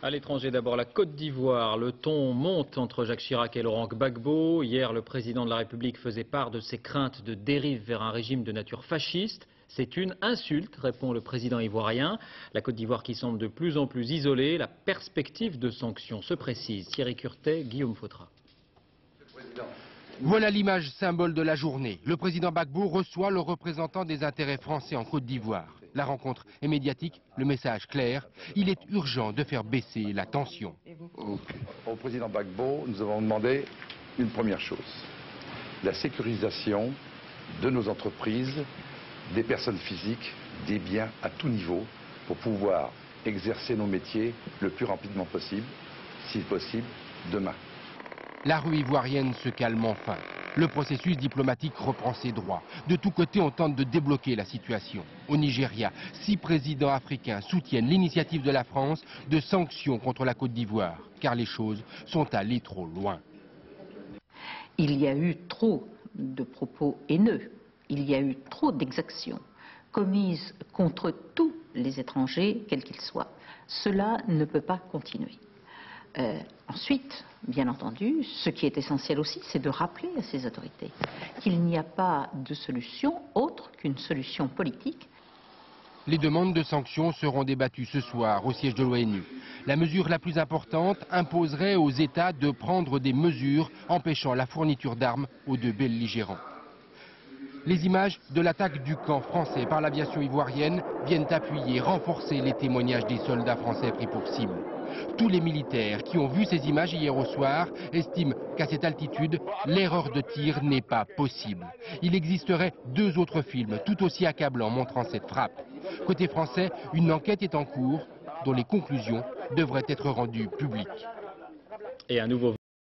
À l'étranger, d'abord la Côte d'Ivoire. Le ton monte entre Jacques Chirac et Laurent Gbagbo. Hier, le président de la République faisait part de ses craintes de dérive vers un régime de nature fasciste. C'est une insulte, répond le président ivoirien. La Côte d'Ivoire qui semble de plus en plus isolée. La perspective de sanctions se précise. Thierry Curtet, Guillaume Fautra. Voilà l'image symbole de la journée. Le président Gbagbo reçoit le représentant des intérêts français en Côte d'Ivoire. La rencontre est médiatique, le message clair. Il est urgent de faire baisser la tension. Au président Gbagbo, nous avons demandé une première chose. La sécurisation de nos entreprises, des personnes physiques, des biens à tout niveau pour pouvoir exercer nos métiers le plus rapidement possible, si possible, demain. La rue ivoirienne se calme enfin. Le processus diplomatique reprend ses droits. De tous côtés, on tente de débloquer la situation. Au Nigeria, 6 présidents africains soutiennent l'initiative de la France de sanctions contre la Côte d'Ivoire, car les choses sont allées trop loin. Il y a eu trop de propos haineux, il y a eu trop d'exactions commises contre tous les étrangers, quels qu'ils soient. Cela ne peut pas continuer. Ensuite, bien entendu, ce qui est essentiel aussi, c'est de rappeler à ces autorités qu'il n'y a pas de solution autre qu'une solution politique. Les demandes de sanctions seront débattues ce soir au siège de l'ONU. La mesure la plus importante imposerait aux États de prendre des mesures empêchant la fourniture d'armes aux deux belligérants. Les images de l'attaque du camp français par l'aviation ivoirienne viennent appuyer, renforcer les témoignages des soldats français pris pour cible. Tous les militaires qui ont vu ces images hier au soir estiment qu'à cette altitude, l'erreur de tir n'est pas possible. Il existerait 2 autres films tout aussi accablants montrant cette frappe. Côté français, une enquête est en cours dont les conclusions devraient être rendues publiques. Et un nouveau